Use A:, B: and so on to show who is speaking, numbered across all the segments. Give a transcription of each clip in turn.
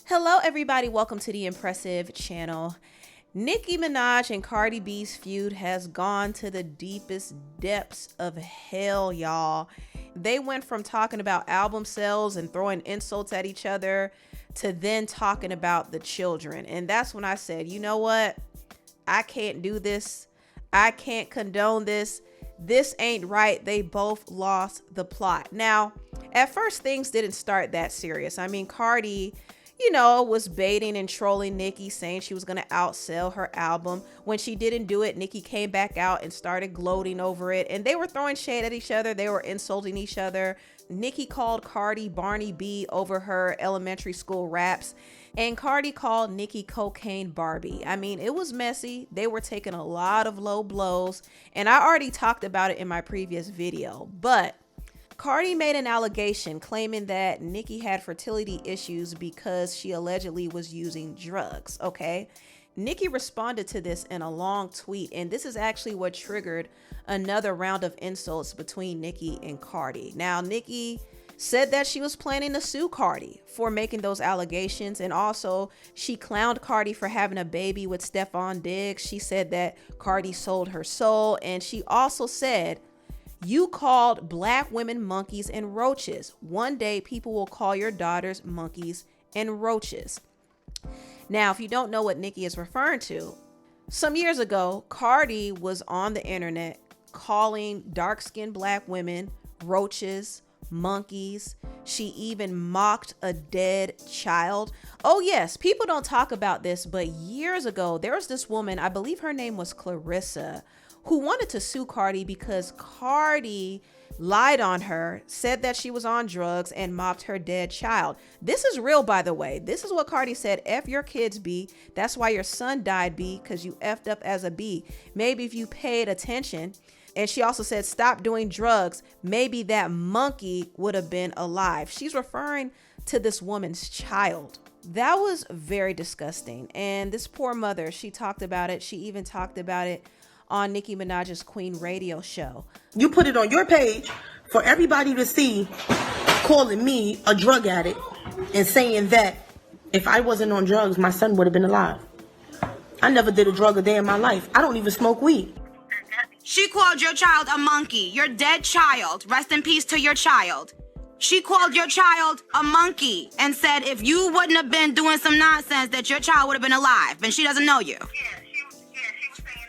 A: Hello everybody, welcome to the Empressive channel. Nicki Minaj and Cardi B's feud has gone to the deepest depths of hell, y'all. They went from talking about album sales and throwing insults at each other to then talking about the children. And that's when I said, you know what? I can't do this. I can't condone this. This ain't right. They both lost the plot. Now, at first things didn't start that serious. I mean, Cardi, was baiting and trolling Nicki, saying she was going to outsell her album. When she didn't do it, Nicki came back out and started gloating over it. And they were throwing shade at each other. They were insulting each other. Nicki called Cardi Barney B over her elementary school raps. And Cardi called Nicki Cocaine Barbie. I mean, it was messy. They were taking a lot of low blows. And I already talked about it in my previous video. But Cardi made an allegation claiming that Nicki had fertility issues because she allegedly was using drugs, okay? Nicki responded to this in a long tweet, and this is actually what triggered another round of insults between Nicki and Cardi. Now, Nicki said that she was planning to sue Cardi for making those allegations, and also she clowned Cardi for having a baby with Stefon Diggs. She said that Cardi sold her soul, and she also said, "You called black women monkeys and roaches. One day people will call your daughters monkeys and roaches." Now, if you don't know what Nicki is referring to, some years ago, Cardi was on the internet calling dark-skinned black women roaches, monkeys. She even mocked a dead child. Oh yes, people don't talk about this, but years ago, there was this woman, I believe her name was Clarissa, who wanted to sue Cardi because Cardi lied on her, said that she was on drugs, and mocked her dead child. This is real, by the way. This is what Cardi said: F your kids, B. That's why your son died, B, because you effed up as a B. Maybe if you paid attention. And she also said, stop doing drugs. Maybe that monkey would have been alive. She's referring to this woman's child. That was very disgusting. And this poor mother, she talked about it. She even talked about it on Nicki Minaj's Queen radio show.
B: You put it on your page for everybody to see, calling me a drug addict and saying that if I wasn't on drugs, my son would have been alive. I never did a drug a day in my life. I don't even smoke weed.
C: She called your child a monkey, your dead child. Rest in peace to your child. She called your child a monkey and said if you wouldn't have been doing some nonsense that your child would have been alive, and she doesn't know you.
D: She was saying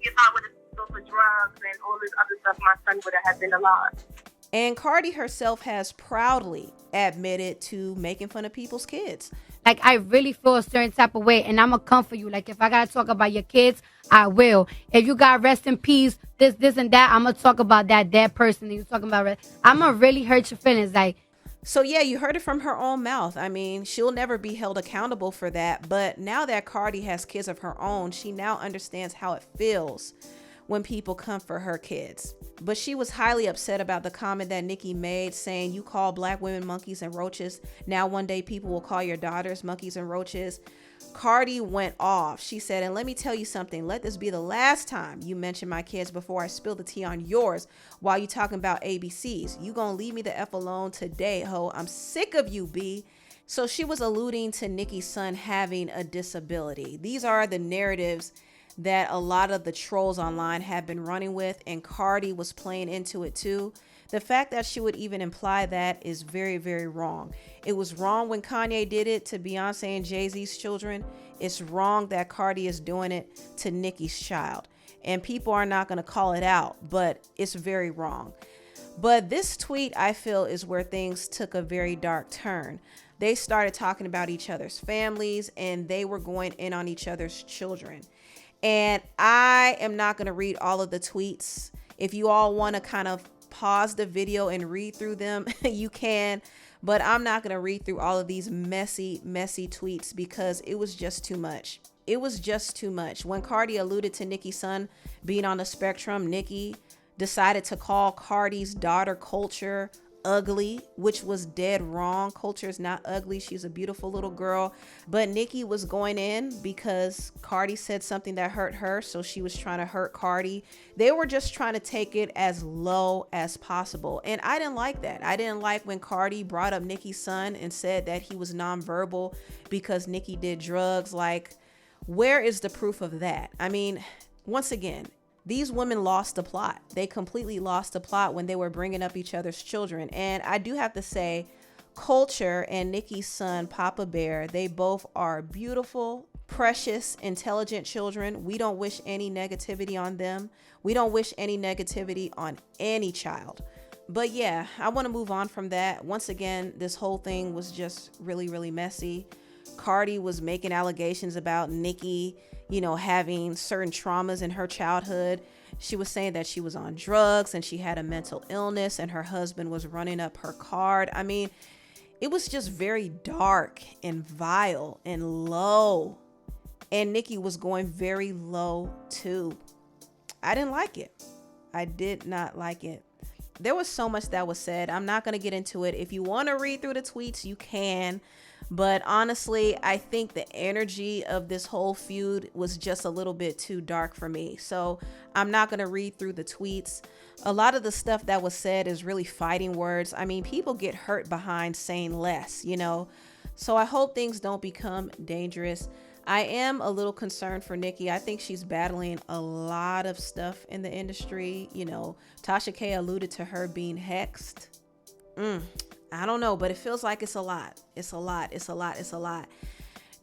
D: if I would have gone for drugs and all this other stuff, my son would have been alive.
A: And Cardi herself has proudly admitted to making fun of people's kids.
E: Like, I really feel a certain type of way, and I'm going to come for you. Like, if I got to talk about your kids, I will. If you got rest in peace, this, and that, I'm going to talk about that dead person that you're talking about. I'm going to really hurt your feelings. Like,
A: so yeah, you heard it from her own mouth. I mean, she'll never be held accountable for that. But now that Cardi has kids of her own, she now understands how it feels when people come for her kids. But she was highly upset about the comment that Nicki made, saying you call black women monkeys and roaches. Now one day people will call your daughters monkeys and roaches. Cardi went off. She said, and let me tell you something. Let this be the last time you mention my kids before I spill the tea on yours while you talking about ABCs. You gonna leave me the F alone today, ho. I'm sick of you, B. So she was alluding to Nicki's son having a disability. These are the narratives that a lot of the trolls online have been running with, and Cardi was playing into it too. The fact that she would even imply that is very, very wrong. It was wrong when Kanye did it to Beyonce and Jay-Z's children. It's wrong that Cardi is doing it to Nicki's child. And people are not going to call it out, but it's very wrong. But this tweet, I feel, is where things took a very dark turn. They started talking about each other's families, and they were going in on each other's children. And I am not going to read all of the tweets. If you all want to kind of pause the video and read through them, you can. But I'm not going to read through all of these messy tweets because it was just too much. It was just too much. When Cardi alluded to Nicki's son being on the spectrum, Nicki decided to call Cardi's daughter culture ugly, which was dead wrong. Culture is not ugly. She's a beautiful little girl. But Nicki was going in because Cardi said something that hurt her, so she was trying to hurt Cardi. They were just trying to take it as low as possible. And I didn't like that. I didn't like when Cardi brought up Nicki's son and said that he was nonverbal because Nicki did drugs. Like, where is the proof of that? I mean, once again, these women lost the plot. They completely lost the plot when they were bringing up each other's children. And I do have to say, Culture and Nicki's son, Papa Bear, they both are beautiful, precious, intelligent children. We don't wish any negativity on them. We don't wish any negativity on any child. But yeah, I want to move on from that. Once again, this whole thing was just really, really messy. Cardi was making allegations about Nicki, having certain traumas in her childhood. She was saying that she was on drugs and she had a mental illness and her husband was running up her card. I mean, it was just very dark and vile and low. And Nicki was going very low too. I didn't like it. I did not like it. There was so much that was said. I'm not going to get into it. If you want to read through the tweets, you can. But honestly, I think the energy of this whole feud was just a little bit too dark for me. So I'm not going to read through the tweets. A lot of the stuff that was said is really fighting words. I mean, people get hurt behind saying less, So I hope things don't become dangerous. I am a little concerned for Nicki. I think she's battling a lot of stuff in the industry. Tasha K alluded to her being hexed. I don't know, but it feels like it's a lot. It's a lot.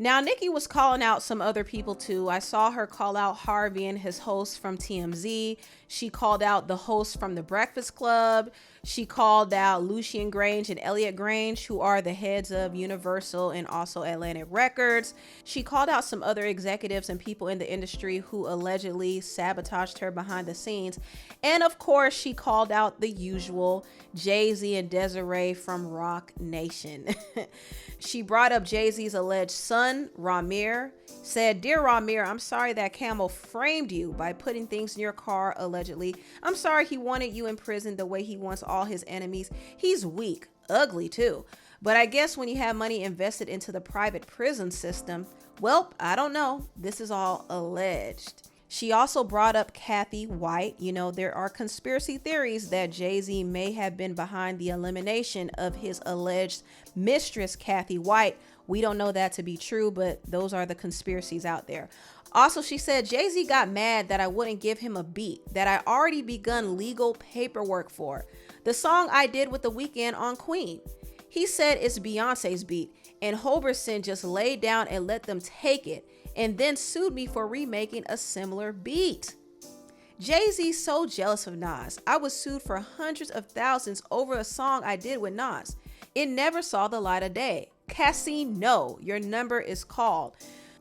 A: Now, Nicki was calling out some other people too. I saw her call out Harvey and his host from TMZ. She called out the host from The Breakfast Club. She called out Lucian Grange and Elliot Grange, who are the heads of Universal and also Atlantic Records. She called out some other executives and people in the industry who allegedly sabotaged her behind the scenes. And of course, she called out the usual Jay-Z and Desiree from Rock Nation. She brought up Jay-Z's alleged son, Ramir, said, "Dear Ramir, I'm sorry that Camel framed you by putting things in your car, allegedly. I'm sorry he wanted you in prison the way he wants all his enemies. He's weak, ugly too. But I guess when you have money invested into the private prison system, well, I don't know. This is all alleged." She also brought up Kathy White. There are conspiracy theories that Jay-Z may have been behind the elimination of his alleged mistress, Kathy White. We don't know that to be true, but those are the conspiracies out there. Also, she said Jay-Z got mad that I wouldn't give him a beat that I already begun legal paperwork for. The song I did with The Weeknd on Queen. He said it's Beyonce's beat, and Hoberson just laid down and let them take it, and then sued me for remaking a similar beat. Jay-Z's so jealous of Nas. I was sued for hundreds of thousands over a song I did with Nas. It never saw the light of day. Cassie, no, your number is called.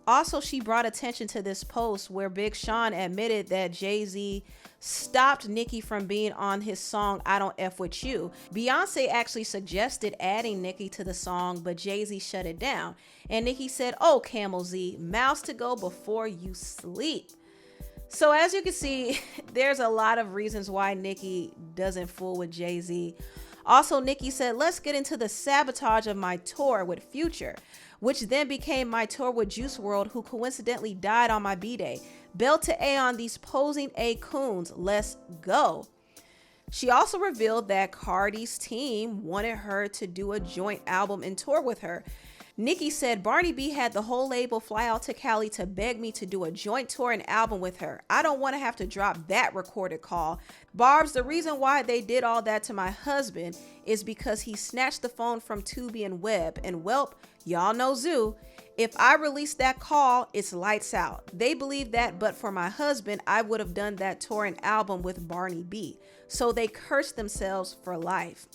A: Also, she brought attention to this post where Big Sean admitted that Jay-Z stopped Nicki from being on his song I Don't F With You. Beyonce actually suggested adding Nicki to the song, but Jay-Z shut it down. And Nicki said, "Oh, Camel Z, mouse to go before you sleep." So as you can see, there's a lot of reasons why Nicki doesn't fool with Jay-Z. Also, Nicki said, "Let's get into the sabotage of my tour with Future, which then became my tour with Juice WRLD, who coincidentally died on my B-Day. Bell to A on these posing A coons. Let's go." She also revealed that Cardi's team wanted her to do a joint album and tour with her. Nicki said Barney B had the whole label fly out to Cali to beg me to do a joint tour and album with her. I don't want to have to drop that recorded call. Barb's, the reason why they did all that to my husband is because he snatched the phone from Tubi and Web. And welp, y'all know Zoo. If I release that call, it's lights out. They believe that, but for my husband, I would have done that tour and album with Barney B. So they cursed themselves for life.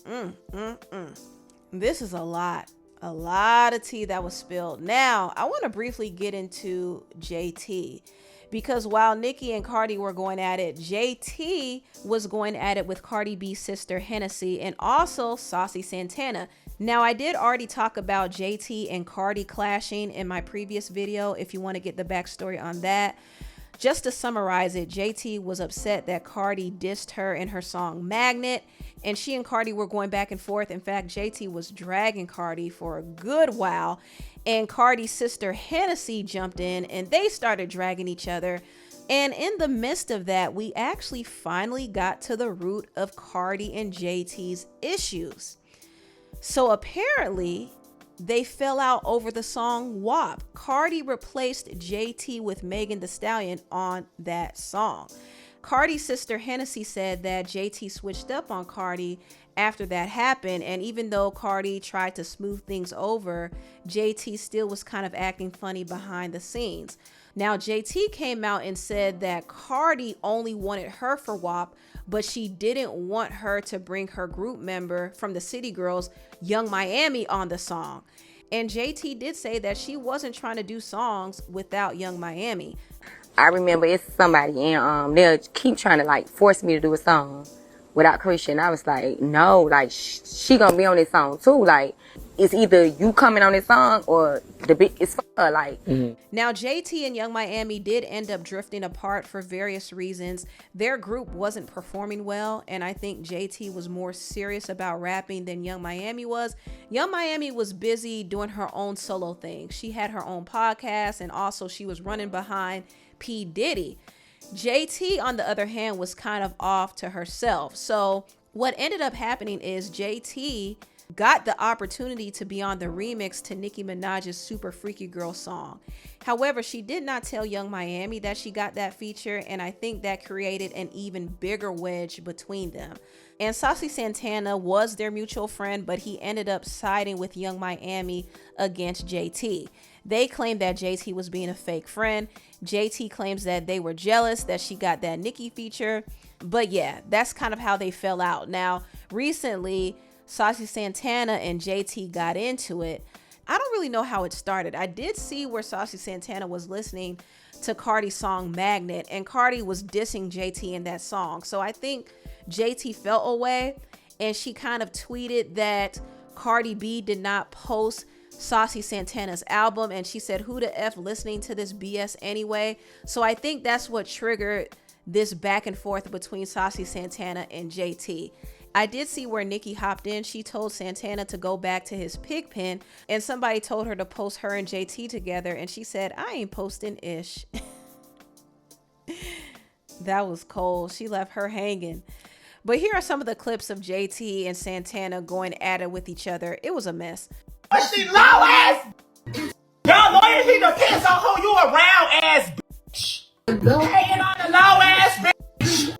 A: This is a lot of tea that was spilled. Now, I want to briefly get into JT, because while Nicki and Cardi were going at it, JT was going at it with Cardi B's sister Hennessy and also Saucy Santana. Now, I did already talk about JT and Cardi clashing in my previous video if you want to get the backstory on that. Just to summarize it, JT was upset that Cardi dissed her in her song Magnet, and she and Cardi were going back and forth. In fact, JT was dragging Cardi for a good while, and Cardi's sister Hennessy jumped in and they started dragging each other. And in the midst of that, we actually finally got to the root of Cardi and JT's issues. So apparently, they fell out over the song WAP. Cardi replaced JT with Megan Thee Stallion on that song. Cardi's sister Hennessy said that JT switched up on Cardi after that happened, and even though Cardi tried to smooth things over, JT still was kind of acting funny behind the scenes. Now, JT came out and said that Cardi only wanted her for WAP, but she didn't want her to bring her group member from the City Girls, Young Miami, on the song. And JT did say that she wasn't trying to do songs without Young Miami.
F: I remember it's somebody and they'll keep trying to like force me to do a song without Christian. I was like, no, like she gonna be on this song too. Like it's either you coming on this song or the big it's for her. Like
A: Now, JT and Young Miami did end up drifting apart for various reasons. Their group wasn't performing well, and I think JT was more serious about rapping than Young Miami was. Young Miami was busy doing her own solo thing. She had her own podcast, and also she was running behind P. Diddy. JT, on the other hand, was kind of off to herself. So what ended up happening is JT got the opportunity to be on the remix to Nicki Minaj's Super Freaky Girl song. However, she did not tell Young Miami that she got that feature, and I think that created an even bigger wedge between them. And Saucy Santana was their mutual friend, but he ended up siding with Young Miami against JT. They claimed that JT was being a fake friend. JT claims that they were jealous that she got that Nicki feature. But yeah, that's kind of how they fell out. Now, recently, Saucy Santana and JT got into it. I don't really know how it started. I did see where Saucy Santana was listening to Cardi's song Magnet, and Cardi was dissing JT in that song. So I think JT felt away, and she kind of tweeted that Cardi B did not post Saucy Santana's album, and she said, who the F listening to this BS anyway? So I think that's what triggered this back and forth between Saucy Santana and JT. I did see where Nicki hopped in. She told Santana to go back to his pig pen, and somebody told her to post her and JT together, and she said, I ain't posting ish. That was cold. She left her hanging. But here are some of the clips of JT and Santana going at it with each other. It was a mess.
G: She low ass. Y'all lawyers need to piss on who you around ass bitch. Hating on the low ass bitch.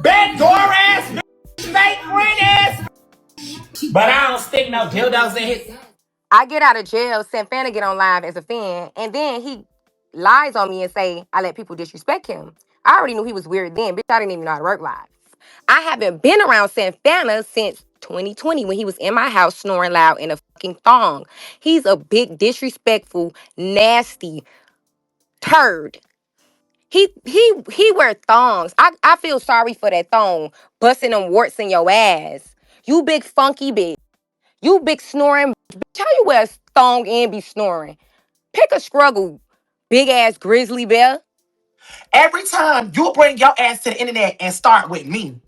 G: Backdoor ass bitch. Fake friend ass bitch. But I don't stick no dildos in his.
F: I get out of jail, Santana get on live as a fan, and then he lies on me and say I let people disrespect him. I already knew he was weird then, bitch. I didn't even know how to work live. I haven't been around Santana since 2020 when he was in my house snoring loud in a fucking thong. He's a big, disrespectful, nasty turd. He wear thongs. I feel sorry for that thong busting them warts in your ass. You big funky bitch. You big snoring bitch. How you wear a thong and be snoring? Pick a struggle, big ass grizzly bear.
G: Every time you bring your ass to the internet and start with me.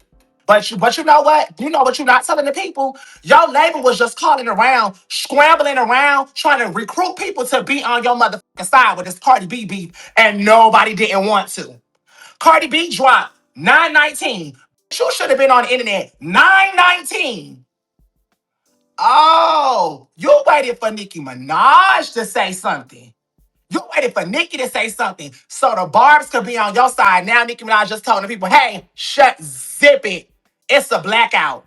G: But you know what? You know what you're not telling the people? Your label was just calling around, scrambling around, trying to recruit people to be on your motherfucking side with this Cardi B beef, and nobody didn't want to. Cardi B dropped 919. You should have been on the internet 919. Oh, you waited for Nicki Minaj to say something. You waited for Nicki to say something so the barbs could be on your side. Now Nicki Minaj just told the people, hey, zip it. It's a blackout.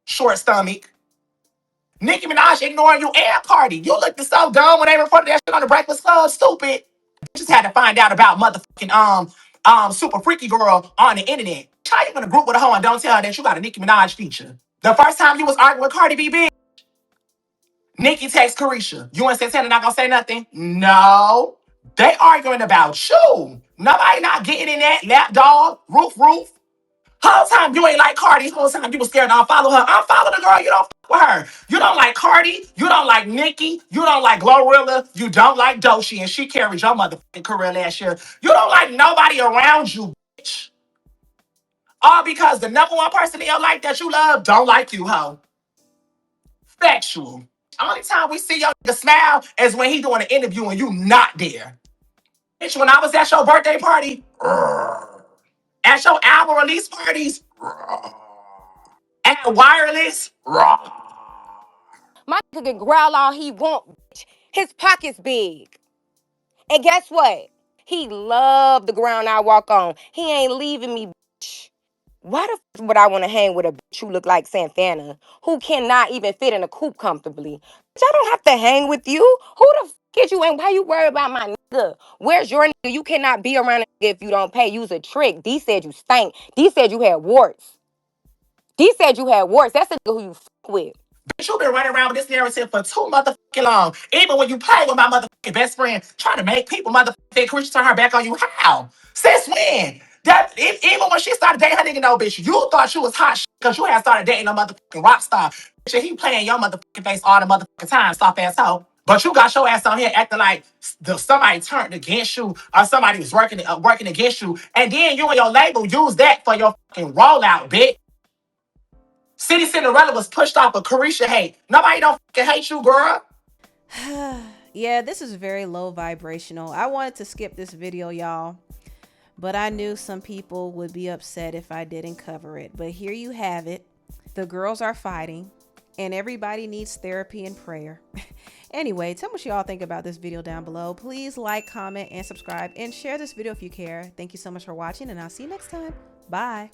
G: Short stomach. Nicki Minaj ignoring you and Cardi. You looked so dumb when they reported that shit on the Breakfast Club. Stupid. Just had to find out about motherfucking Super Freaky Girl on the internet. How you gonna group with a hoe and don't tell her that you got a Nicki Minaj feature? The first time you was arguing with Cardi B, bitch, Nicki text Carisha. You and Santana not gonna say nothing? No. They arguing about you. Nobody not getting in that lap dog, roof. Whole time you ain't like Cardi. Whole time you was scared to unfollow her. Unfollow the girl. You don't fuck with her. You don't like Cardi. You don't like Nicki. You don't like Glorilla. You don't like Doechii, and she carried your motherfucking career last year. You don't like nobody around you, bitch. All because the number one person in your life that you love don't like you, hoe. Factual. Only time we see your nigga smile is when he doing an interview and you not there. Bitch, when I was at your birthday party, at your album release parties, at Wireless,
F: My nigga can growl all he want, bitch. His pocket's big. And guess what? He loved the ground I walk on. He ain't leaving me, bitch. Why the f would I want to hang with a bitch who look like Santana, who cannot even fit in a coupe comfortably? Bitch, I don't have to hang with you. Who the f is you and why you worry about my nigga? Where's your nigga? You cannot be around a nigga if you don't pay. Use a trick. D said you stank. D said you had warts. D said you had warts. That's the nigga who you f with.
G: bitch, you been running around with this narrative for too motherfucking long. Even when you play with my motherfucking best friend, trying to make people motherfucking Christian turn her back on you. How? Since when? Even when she started dating her nigga, no bitch, you thought she was hot because you had started dating a motherfucking rock star. Bitch, and he playing your motherfucking face all the motherfucking time, soft ass hoe. But you got your ass on here acting like somebody turned against you or somebody was working against you. And then you and your label use that for your fucking rollout, bitch. City Cinderella was pushed off of Carisha hate. Nobody don't fucking hate you, girl.
A: Yeah, this is very low vibrational. I wanted to skip this video, y'all, but I knew some people would be upset if I didn't cover it. But here you have it. The girls are fighting, and everybody needs therapy and prayer. Anyway, tell me what y'all think about this video down below. Please like, comment, and subscribe, and share this video if you care. Thank you so much for watching, and I'll see you next time. Bye.